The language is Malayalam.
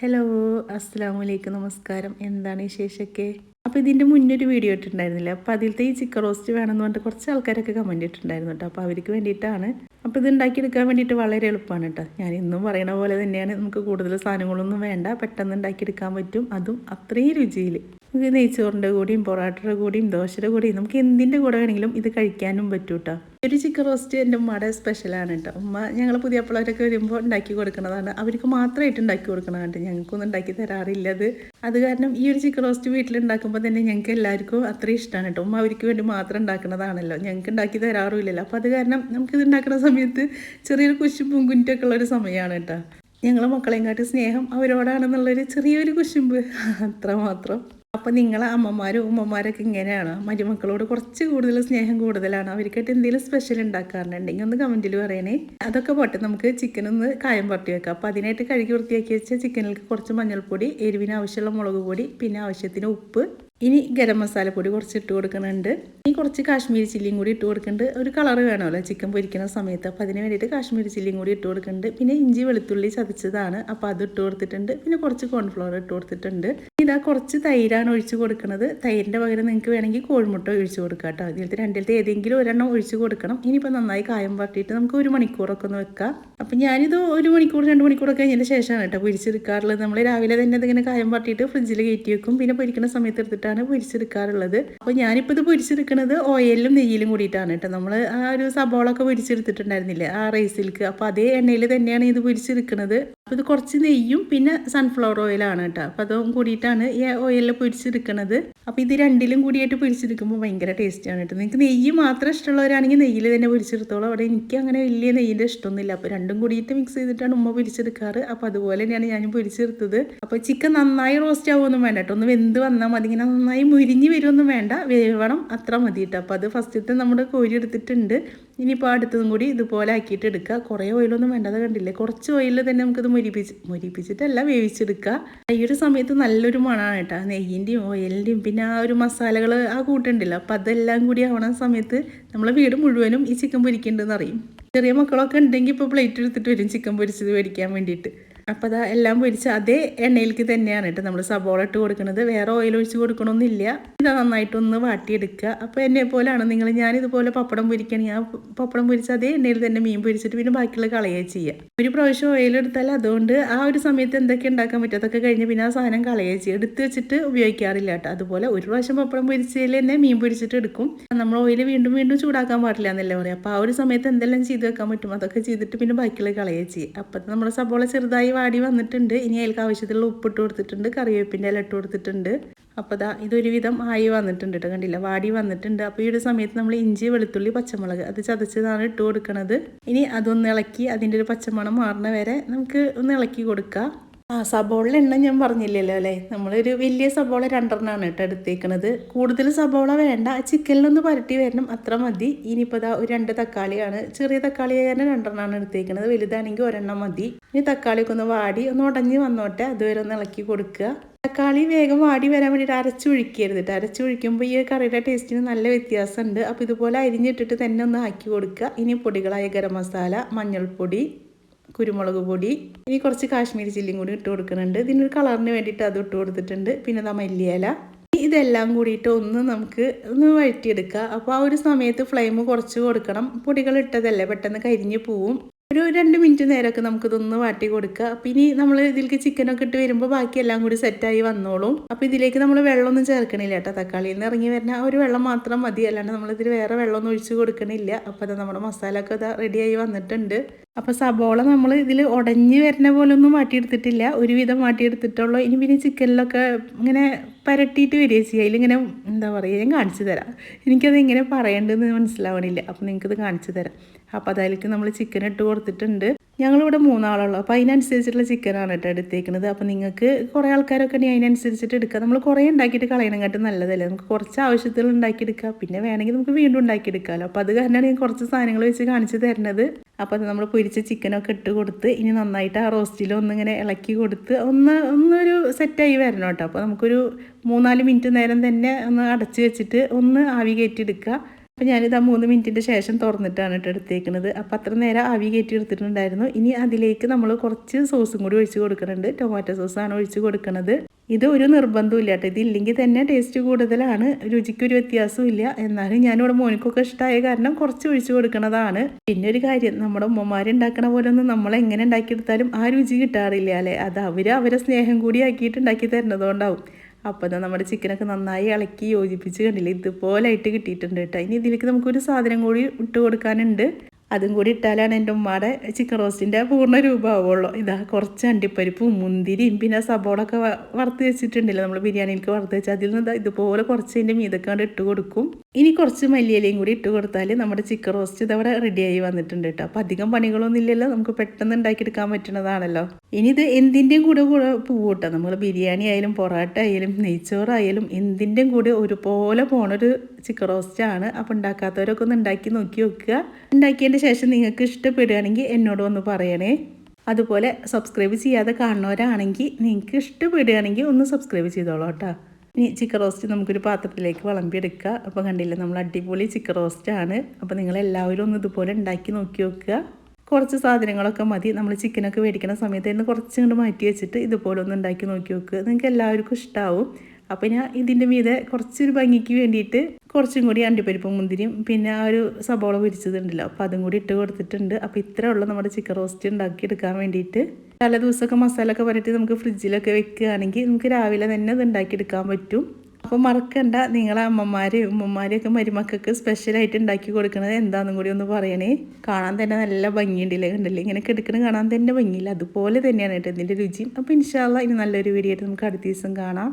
ഹലോ, അസ്സലാമു അലൈക്കും, നമസ്കാരം. എന്താണ് വിശേഷമൊക്കെ? അപ്പോൾ ഇതിൻ്റെ മുന്നൊരു വീഡിയോ ഇട്ടിട്ടുണ്ടായിരുന്നില്ല. അപ്പോൾ അതിലത്തെ ഈ ചിക്കൻ റോസ്റ്റ് വേണമെന്ന് പറഞ്ഞിട്ട് കുറച്ച് ആൾക്കാരൊക്കെ കമൻറ്റ് ഇട്ടിട്ടുണ്ടായിരുന്നു കേട്ടോ. അപ്പോൾ അവർക്ക് വേണ്ടിയിട്ടാണ്. അപ്പോൾ ഇത് ഉണ്ടാക്കിയെടുക്കാൻ വേണ്ടിയിട്ട് വളരെ എളുപ്പമാണ് കേട്ടോ. ഞാൻ ഇന്നും പറയണ പോലെ തന്നെയാണ്. നമുക്ക് കൂടുതൽ സാധനങ്ങളൊന്നും വേണ്ട, പെട്ടെന്ന് ഉണ്ടാക്കിയെടുക്കാൻ പറ്റും. അതും അത്രയും രുചിയിൽ. നമുക്ക് നെയ്ച്ചോറിൻ്റെ കൂടിയും പൊറാട്ടയുടെ കൂടിയും ദോശയുടെ കൂടിയും നമുക്ക് എന്തിൻ്റെ കൂടെ വേണമെങ്കിലും ഇത് കഴിക്കാനും പറ്റും കേട്ടോ. ഒരു ചിക്കൻ റോസ്റ്റ് എൻ്റെ ഉമ്മയുടെ സ്പെഷ്യലാണ് കേട്ടോ. ഉമ്മ ഞങ്ങൾ പുതിയ പിള്ളേരൊക്കെ വരുമ്പോൾ ഉണ്ടാക്കി കൊടുക്കുന്നതാണ്. അവർക്ക് മാത്രമായിട്ട് ഉണ്ടാക്കി കൊടുക്കണതാണ്. ഞങ്ങൾക്കൊന്നും ഉണ്ടാക്കി തരാറില്ല അത് കാരണം ഈ ഒരു ചിക്കൻ റോസ്റ്റ് വീട്ടിലുണ്ടാക്കുമ്പോൾ തന്നെ ഞങ്ങൾക്ക് എല്ലാവർക്കും അത്രയും ഇഷ്ടമാണ് കേട്ടോ. ഉമ്മ അവർക്ക് വേണ്ടി മാത്രം ഉണ്ടാക്കുന്നതാണല്ലോ, ഞങ്ങൾക്ക് ഉണ്ടാക്കി തരാറുമില്ലല്ലോ. അപ്പോൾ അത് കാരണം നമുക്കിത് ഉണ്ടാക്കുന്ന സമയത്ത് ചെറിയൊരു കുശുമ്പും കുറ്റൊക്കെ ഉള്ളൊരു സമയമാണ് കേട്ടോ. ഞങ്ങൾ മക്കളെയും സ്നേഹം അവരോടാണെന്നുള്ളൊരു ചെറിയൊരു കുശുമ്പ്, അത്രമാത്രം. അപ്പോൾ നിങ്ങളെ അമ്മമാരും ഉമ്മമാരൊക്കെ ഇങ്ങനെയാണ്, മരുമക്കളോട് കുറച്ച് കൂടുതൽ സ്നേഹം കൂടുതലാണ്. അവർക്കായിട്ട് എന്തെങ്കിലും സ്പെഷ്യൽ ഉണ്ടാക്കാറുണ്ടെങ്കിൽ ഒന്ന് കമൻറ്റിൽ പറയണേ. അതൊക്കെ പോട്ടെ, നമുക്ക് ചിക്കൻ ഒന്ന് കായം പുരട്ടി വെക്കാം. അപ്പോൾ അതിനായിട്ട് കഴുകി വൃത്തിയാക്കി വെച്ച ചിക്കനിലേക്ക് കുറച്ച് മഞ്ഞൾപ്പൊടി, എരിവിന് ആവശ്യമുള്ള മുളക് പൊടി, പിന്നെ ആവശ്യത്തിന് ഉപ്പ്, ഇനി ഗരം മസാലപ്പൊടി കുറച്ച് ഇട്ട് കൊടുക്കുന്നുണ്ട്. ഇനി കുറച്ച് കാശ്മീരി ചില്ലിയും കൂടി ഇട്ട് കൊടുക്കുന്നുണ്ട്. ഒരു കളർ വേണമല്ലോ ചിക്കൻ പൊരിക്കുന്ന സമയത്ത്, അപ്പോൾ അതിന് വേണ്ടിയിട്ട് കാശ്മീരി ചില്ലിയും കൂടി ഇട്ട് കൊടുക്കുന്നുണ്ട്. പിന്നെ ഇഞ്ചി വെളുത്തുള്ളി ചതച്ചതാണ്, അപ്പോൾ അത് ഇട്ട് കൊടുത്തിട്ടുണ്ട്. പിന്നെ കുറച്ച് കോൺഫ്ലവർ ഇട്ട് കൊടുത്തിട്ടുണ്ട്. ഇതാ കുറച്ച് തൈരാണ് ഒഴിച്ച് കൊടുക്കുന്നത്. തൈരിൻ്റെ പകരം നിങ്ങൾക്ക് വേണമെങ്കിൽ കോഴിമുട്ട ഒഴിച്ച് കൊടുക്കാം കേട്ടോ. ഇതിലത്തെ രണ്ടിലത്തെ ഏതെങ്കിലും ഒരെണ്ണം ഒഴിച്ച് കൊടുക്കണം. ഇനിയിപ്പോൾ നന്നായി കായം പറ്റിയിട്ട് നമുക്ക് 1 മണിക്കൂറൊക്കെ ഒന്ന് വെക്കാം. അപ്പം ഞാനിത് 1 മണിക്കൂർ 2 മണിക്കൂറൊക്കെ കഴിഞ്ഞതിന് ശേഷമാണ് കേട്ടോ പൊരിച്ചെടുക്കാറുള്ളത്. നമ്മൾ രാവിലെ തന്നെ ഇതിങ്ങനെ കായം പറ്റിയിട്ട് ഫ്രിഡ്ജിൽ കയറ്റി വെക്കും. പിന്നെ പൊരിക്കുന്ന സമയത്ത് എടുത്തിട്ടാണ് പൊരിച്ചെടുക്കാറുള്ളത്. അപ്പോൾ ഞാനിപ്പോൾ ഇത് പൊരിച്ചെടുക്കുന്നത് ഓയിലും നെയ്യിലും കൂടിയിട്ടാണ് കേട്ടോ. നമ്മൾ ആ ഒരു സബോളൊക്കെ പൊരിച്ചെടുത്തിട്ടുണ്ടായിരുന്നില്ലേ ആ റൈസിലേക്ക്, അപ്പോൾ അതേ എണ്ണയിൽ തന്നെയാണ് ഇത് പൊരിച്ചെടുക്കുന്നത്. അപ്പോൾ ഇത് കുറച്ച് നെയ്യും പിന്നെ സൺഫ്ലവർ ഓയിലാണ് കേട്ടോ. അപ്പോൾ അതും കൂടിയിട്ടാണ് ഈ ഓയിലിൽ പൊരിച്ചെടുക്കുന്നത്. അപ്പോൾ ഇത് രണ്ടിലും കൂടിയായിട്ട് പൊരിച്ചെടുക്കുമ്പോൾ ഭയങ്കര ടേസ്റ്റാണ് കേട്ടോ. നിങ്ങൾക്ക് നെയ്യ് മാത്രം ഇഷ്ടമുള്ളവരാണെങ്കിൽ നെയ്യിൽ തന്നെ പൊരിച്ചെടുത്തോളൂ. അവിടെ എനിക്ക് അങ്ങനെ വലിയ നെയ്യിൻ്റെ ഇഷ്ടമൊന്നുമില്ല. അപ്പോൾ രണ്ടും കൂടിയിട്ട് മിക്സ് ചെയ്തിട്ടാണ് ഉമ്മ പൊരിച്ചെടുക്കാറ്. അപ്പോൾ അതുപോലെ തന്നെയാണ് ഞാനും പൊരിച്ചെടുത്തത്. അപ്പോൾ ചിക്കൻ നന്നായി റോസ്റ്റ് ആവുമൊന്നും വേണ്ട കേട്ടോ, ഒന്ന് വെന്ത് വന്നാൽ മതി. ഇങ്ങനെ നന്നായി മുരിഞ്ഞ് വരുമൊന്നും വേണ്ട, വേവണം, അത്ര മതി കേട്ടോ. അപ്പോൾ അത് ഫസ്റ്റത്തെ നമ്മുടെ കോരി എടുത്തിട്ടുണ്ട്. ഇനിയിപ്പോൾ അടുത്തതും കൂടി ഇതുപോലെ ആക്കിയിട്ട് എടുക്കുക. കുറേ ഓയിലൊന്നും വേണ്ടത് കണ്ടില്ലേ, കുറച്ച് ഓയിലിൽ തന്നെ നമുക്കിത് മൊരിപ്പിച്ചിട്ടല്ല വേവിച്ചെടുക്കുക. ഈ ഒരു സമയത്ത് നല്ലൊരു മണമാണ് കേട്ടോ, നെയ്യിൻ്റെയും ഓയിലിൻ്റെയും പിന്നെ ആ ഒരു മസാലകൾ ആ കൂട്ടുണ്ടല്ലോ. അപ്പോൾ അതെല്ലാം കൂടി ആവണ സമയത്ത് നമ്മളെ വീട് മുഴുവനും ഈ ചിക്കൻ പൊരിക്കേണ്ടതെന്ന് അറിയും. ചെറിയ മക്കളൊക്കെ ഉണ്ടെങ്കിൽ ഇപ്പോൾ പ്ലേറ്റ് എടുത്തിട്ട് വരും ചിക്കൻ പൊരിച്ചത് മേടിക്കാൻ വേണ്ടിയിട്ട്. അപ്പോൾ അതാ എല്ലാം പൊരിച്ച് അതേ എണ്ണയിലേക്ക് തന്നെയാണ് കേട്ടോ നമ്മൾ സബോള ഇട്ട് കൊടുക്കുന്നത്. വേറെ ഓയിൽ ഒഴിച്ച് കൊടുക്കണമെന്നില്ല. ഇത് നന്നായിട്ടൊന്ന് വാട്ടിയെടുക്കുക. അപ്പോൾ എന്നെ പോലെയാണ് നിങ്ങൾ, ഞാനിതുപോലെ പപ്പടം പൊരിക്കുകയാണെങ്കിൽ ആ പപ്പടം പൊരിച്ച് അതേ എണ്ണയിൽ തന്നെ മീൻ പൊരിച്ചിട്ട് പിന്നെ ബാക്കിയുള്ള കളയുക ചെയ്യുക. ഒരു പ്രാവശ്യം ഓയിൽ എടുത്താൽ അതുകൊണ്ട് ആ ഒരു സമയത്ത് എന്തൊക്കെ ഉണ്ടാക്കാൻ പറ്റും അതൊക്കെ കഴിഞ്ഞ് പിന്നെ ആ സാധനം കളയുക ചെയ്യുക. എടുത്ത് വെച്ചിട്ട് ഉപയോഗിക്കാറില്ല കേട്ടോ. അതുപോലെ ഒരു പ്രാവശ്യം പപ്പടം പൊരിച്ചതിൽ തന്നെ മീൻ പൊരിച്ചിട്ട് എടുക്കും. നമ്മൾ ഓയിൽ വീണ്ടും വീണ്ടും ചൂടാക്കാൻ പാടില്ല എന്നല്ലേ പറയാം. അപ്പോൾ ആ ഒരു സമയത്ത് എന്തെല്ലാം ചെയ്ത് വെക്കാൻ പറ്റും അതൊക്കെ ചെയ്തിട്ട് പിന്നെ ബാക്കിയുള്ള കളയുക ചെയ്യുക. അപ്പം നമ്മൾ സബോള ചെറുതായി വാടി വന്നിട്ടുണ്ട്. ഇനി അതിലേക്ക് ആവശ്യത്തിലുള്ള ഉപ്പിട്ട് കൊടുത്തിട്ടുണ്ട്, കറിവേപ്പിൻ്റെ ഇല ഇട്ട് കൊടുത്തിട്ടുണ്ട്. അപ്പോൾ ദാ ഇതൊരുവിധം ആയി വന്നിട്ടുണ്ട് കേട്ടോ, കണ്ടില്ല, വാടി വന്നിട്ടുണ്ട്. അപ്പോൾ ഈ ഒരു സമയത്ത് നമ്മൾ ഇഞ്ചി വെളുത്തുള്ളി പച്ചമുളക് അത് ചതച്ചതാണ് ഇട്ട് കൊടുക്കുന്നത്. ഇനി അതൊന്ന് ഇളക്കി അതിൻ്റെ ഒരു പച്ചമണം മാറുന്ന വരെ നമുക്ക് ഒന്ന് ഇളക്കി കൊടുക്കുക. സബോള എണ്ണ ഞാൻ പറഞ്ഞില്ലല്ലോ അല്ലേ, നമ്മളൊരു വലിയ സബോള 2 കേട്ടോ എടുത്തേക്കണത്. കൂടുതൽ സബോള വേണ്ട, ചിക്കനിലൊന്ന് പരട്ടി വരണം, അത്ര മതി. ഇനിയിപ്പോൾ ഇതാ ഒരു 2 തക്കാളിയാണ്, ചെറിയ തക്കാളി ആയാലും 2 എടുത്തേക്കണത്, വലുതാണെങ്കിൽ 1 മതി. ഇനി തക്കാളിയൊക്കെ ഒന്ന് വാടി ഒന്ന് ഉടഞ്ഞ് വന്നോട്ടെ, അതുവരെ ഒന്ന് ഇളക്കി കൊടുക്കുക. തക്കാളി വേഗം വാടി വരാൻ വേണ്ടിയിട്ട് അരച്ചൊഴിക്കരുത് കേട്ടോ. അരച്ചൊഴിക്കുമ്പോൾ ഈ കറിയുടെ ടേസ്റ്റിന് നല്ല വ്യത്യാസമുണ്ട്. അപ്പോൾ ഇതുപോലെ അരിഞ്ഞിട്ടിട്ട് തന്നെ ഒന്ന് ആക്കി കൊടുക്കുക. ഇനി പൊടികളായ ഗരം മസാല, മഞ്ഞൾപ്പൊടി, കുരുമുളക് പൊടി, ഇനി കുറച്ച് കാശ്മീരി ചില്ലിയും കൂടി ഇട്ട് കൊടുക്കുന്നുണ്ട്. ഇതിനൊരു കളറിന് വേണ്ടിയിട്ട് അത് ഇട്ട് കൊടുത്തിട്ടുണ്ട്. പിന്നെ മല്ലിയില, ഇതെല്ലാം കൂടിയിട്ട് നമുക്ക് ഒന്ന് വഴറ്റിയെടുക്കുക. അപ്പോൾ ആ ഒരു സമയത്ത് ഫ്ലെയിം കുറച്ച് കൊടുക്കണം. പൊടികൾ ഇട്ടതല്ലേ പെട്ടെന്ന് കരിഞ്ഞ് പോവും. ഒരു 2 മിനിറ്റ് നേരമൊക്കെ നമുക്കിതൊന്ന് വാട്ടി കൊടുക്കുക. അപ്പം ഇനി നമ്മൾ ഇതിലേക്ക് ചിക്കനൊക്കെ ഇട്ട് വരുമ്പോൾ ബാക്കി എല്ലാം കൂടി സെറ്റായി വന്നോളും. അപ്പോൾ ഇതിലേക്ക് നമ്മൾ വെള്ളമൊന്നും ചേർക്കണില്ല കേട്ടോ. തക്കാളിയിൽ നിന്ന് ഇറങ്ങി വരുന്ന ആ ഒരു വെള്ളം മാത്രം മതി, അല്ലാണ്ട് നമ്മളിതിൽ വേറെ വെള്ളമൊന്നും ഒഴിച്ച് കൊടുക്കണില്ല. അപ്പോൾ അത് നമ്മുടെ മസാല ഒക്കെ റെഡിയായി വന്നിട്ടുണ്ട്. അപ്പോൾ സബോള നമ്മൾ ഇതിൽ ഉടഞ്ഞ് വരുന്ന പോലെ ഒന്നും വാട്ടിയെടുത്തിട്ടില്ല, ഒരുവിധം വാട്ടിയെടുത്തിട്ടുള്ളൂ. ഇനി പിന്നെ ചിക്കനിലൊക്കെ ഇങ്ങനെ പരട്ടിയിട്ട് വരിക ചെയ്യുക. അതിലിങ്ങനെ എന്താ പറയുക, ഞാൻ കാണിച്ചു തരാം. എനിക്കത് എങ്ങനെ പറയേണ്ടതെന്ന് മനസ്സിലാവണില്ല. അപ്പോൾ നിങ്ങൾക്കത് കാണിച്ചു തരാം. അപ്പോൾ അതിലേക്ക് നമ്മൾ ചിക്കൻ ഇട്ട് കൊടുത്തിട്ടുണ്ട്. ഞങ്ങളിവിടെ 3 ആളുള്ളൂ. അപ്പോൾ അതിനനുസരിച്ചിട്ടുള്ള ചിക്കനാണ് കേട്ടോ എടുത്തേക്കുന്നത്. അപ്പോൾ നിങ്ങൾക്ക് കുറേ ആൾക്കാരൊക്കെ ഉണ്ടെങ്കിൽ അതിനനുസരിച്ചിട്ട് എടുക്കുക. നമ്മൾ കുറേ ഉണ്ടാക്കിയിട്ട് കളയണങ്ങാട്ടും നല്ലതല്ലേ, നമുക്ക് കുറച്ച് ആവശ്യത്തിൽ ഉണ്ടാക്കിയെടുക്കുക. പിന്നെ വേണമെങ്കിൽ നമുക്ക് വീണ്ടും ഉണ്ടാക്കിയെടുക്കാമല്ലോ. അപ്പോൾ അത് കാരണമാണ് ഞാൻ കുറച്ച് സാധനങ്ങൾ വെച്ച് കാണിച്ചു തരുന്നത്. അപ്പോൾ അത് നമ്മൾ പൊരിച്ച ചിക്കനൊക്കെ ഇട്ട് കൊടുത്ത് ഇനി നന്നായിട്ട് ആ റോസ്റ്റിൽ ഒന്നിങ്ങനെ ഇളക്കി കൊടുത്ത് ഒന്നൊരു സെറ്റായി വരണം കേട്ടോ. അപ്പോൾ നമുക്കൊരു 3-4 മിനിറ്റ് നേരം തന്നെ ഒന്ന് അടച്ച് വെച്ചിട്ട് ഒന്ന് ആവി കയറ്റിയെടുക്കുക. അപ്പോൾ ഞാനിത് 3 മിനിറ്റിൻ്റെ ശേഷം തുറന്നിട്ടാണ് എടുത്തേക്കുന്നത്. അപ്പോൾ അത്ര നേരം ആവി കയറ്റി എടുത്തിട്ടുണ്ടായിരുന്നു. ഇനി അതിലേക്ക് നമ്മൾ കുറച്ച് സോസും കൂടി ഒഴിച്ച് കൊടുക്കുന്നുണ്ട്. ടൊമാറ്റോ സോസാണ് ഒഴിച്ച് കൊടുക്കുന്നത്. ഇത് ഒരു നിർബന്ധവും ഇല്ല കേട്ടോ. ഇതില്ലെങ്കിൽ തന്നെ ടേസ്റ്റ് കൂടുതലാണ്, രുചിക്കൊരു വ്യത്യാസവും ഇല്ല. എന്നാലും ഞാനിവിടെ മോനിക്കൊക്കെ ഇഷ്ടമായ കാരണം കുറച്ച് ഒഴിച്ച് കൊടുക്കുന്നതാണ്. പിന്നെ ഒരു കാര്യം, നമ്മുടെ ഉമ്മമാരുണ്ടാക്കണ പോലെ ഒന്നും നമ്മൾ എങ്ങനെ ഉണ്ടാക്കിയെടുത്താലും ആ രുചി കിട്ടാറില്ല അല്ലേ. അത് അവരെ സ്നേഹം കൂടി ആക്കിയിട്ട് ഉണ്ടാക്കി തരുന്നതുകൊണ്ടാവും. അപ്പോൾ ഇതാ നമ്മുടെ ചിക്കനൊക്കെ നന്നായി ഇളക്കി യോജിപ്പിച്ച് കണ്ടില്ലേ, ഇതുപോലെ ആയിട്ട് കിട്ടിയിട്ടുണ്ട് കേട്ടോ. ഇനി ഇതിലേക്ക് നമുക്കൊരു സാധനം കൂടി ഇട്ട് കൊടുക്കാനുണ്ട്. അതും കൂടി ഇട്ടാലാണ് എൻ്റെ ഉമ്മയുടെ ചിക്കൻ റോസ്റ്റിൻ്റെ പൂർണ്ണ രൂപമാവുള്ളൂ. ഇതാ കുറച്ച് അണ്ടിപ്പരിപ്പും മുന്തിരിയും പിന്നെ സബോളൊക്കെ വറുത്ത് വെച്ചിട്ടുണ്ടല്ലോ നമ്മൾ ബിരിയാണിയിലേക്ക് വറുത്ത് വെച്ചാൽ അതിൽ നിന്ന് ഇതുപോലെ കുറച്ച് അതിൻ്റെ മീതൊക്കെ ഇട്ട് കൊടുക്കും. ഇനി കുറച്ച് മല്ലിയിലയും കൂടി ഇട്ട് കൊടുത്താൽ നമ്മുടെ ചിക്കൻ റോസ്റ്റ് ഇതവിടെ റെഡിയായി വന്നിട്ടുണ്ട് കേട്ടോ. അപ്പോൾ അധികം പണികളൊന്നും ഇല്ലല്ലോ, നമുക്ക് പെട്ടെന്ന് ഉണ്ടാക്കിയെടുക്കാൻ പറ്റുന്നതാണല്ലോ. ഇനി ഇത് എന്തിൻ്റെയും കൂടെ പോകട്ടോ, നമ്മൾ ബിരിയാണി ആയാലും പൊറോട്ട ആയാലും നെയ്ച്ചോറായാലും എന്തിൻ്റെയും കൂടെ ഒരുപോലെ പോണൊരു ചിക്കൻ റോസ്റ്റാണ്. അപ്പോൾ ഉണ്ടാക്കാത്തവരൊക്കെ ഒന്ന് ഉണ്ടാക്കി നോക്കി വെക്കുക. ഉണ്ടാക്കിയതിൻ്റെ ശേഷം നിങ്ങൾക്ക് ഇഷ്ടപ്പെടുകയാണെങ്കിൽ എന്നോട് ഒന്ന് പറയണേ. അതുപോലെ സബ്സ്ക്രൈബ് ചെയ്യാതെ കാണുന്നവരാണെങ്കിൽ നിങ്ങൾക്ക് ഇഷ്ടപ്പെടുകയാണെങ്കിൽ ഒന്ന് സബ്സ്ക്രൈബ് ചെയ്തോളൂ കേട്ടോ. ഇനി ചിക്കൻ റോസ്റ്റ് നമുക്കൊരു പാത്രത്തിലേക്ക് വിളമ്പിയെടുക്കുക. അപ്പോൾ കണ്ടില്ലേ, നമ്മൾ അടിപൊളി ചിക്കൻ റോസ്റ്റാണ്. അപ്പോൾ നിങ്ങളെല്ലാവരും ഒന്ന് ഇതുപോലെ ഉണ്ടാക്കി നോക്കി വെക്കുക. കുറച്ച് സാധനങ്ങളൊക്കെ മതി. നമ്മൾ ചിക്കനൊക്കെ മേടിക്കുന്ന സമയത്ത് തന്നെ കുറച്ച് ഇങ്ങോട്ട് മാറ്റി വെച്ചിട്ട് ഇതുപോലെ ഒന്ന് ഉണ്ടാക്കി നോക്കി വെക്കുക. നിങ്ങൾക്ക് എല്ലാവർക്കും ഇഷ്ടമാവും. അപ്പോൾ ഞാൻ ഇതിൻ്റെ മീതെ കുറച്ചൊരു ഭംഗിക്ക് വേണ്ടിയിട്ട് കുറച്ചും കൂടി അണ്ടിപ്പരിപ്പും മുന്തിരിയും പിന്നെ ആ ഒരു സബോള പൊരിച്ചതുണ്ടല്ലോ, അപ്പോൾ അതും കൂടി ഇട്ട് കൊടുത്തിട്ടുണ്ട്. അപ്പോൾ ഇത്രേ ഉള്ളൂ നമ്മുടെ ചിക്കൻ റോസ്റ്റ് ഉണ്ടാക്കിയെടുക്കാൻ വേണ്ടിയിട്ട്. തലേ ദിവസമൊക്കെ മസാലയൊക്കെ പറഞ്ഞിട്ട് നമുക്ക് ഫ്രിഡ്ജിലൊക്കെ വെക്കുകയാണെങ്കിൽ നമുക്ക് രാവിലെ തന്നെ ഇത് ഉണ്ടാക്കിയെടുക്കാൻ പറ്റും. അപ്പോൾ മറക്കണ്ട, നിങ്ങളെ ഉമ്മമാരെയൊക്കെ മരുമക്കൾക്ക് സ്പെഷ്യലായിട്ട് ഉണ്ടാക്കി കൊടുക്കുന്നത് എന്താണെന്നും കൂടി ഒന്ന് പറയണേ. കാണാൻ തന്നെ നല്ല ഭംഗിയുണ്ടല്ലേ, കണ്ടില്ലേ, ഇങ്ങനെ എടുക്കുന്നത് കാണാൻ തന്നെ ഭംഗിയില്ല. അതുപോലെ തന്നെയാണ് കേട്ടോ ഇതിൻ്റെ രുചിയും. അപ്പോൾ ഇൻഷാ അല്ലാഹ് ഇനി നല്ലൊരു വീഡിയോ ആയിട്ട് നമുക്ക് അടുത്ത ദിവസം കാണാം.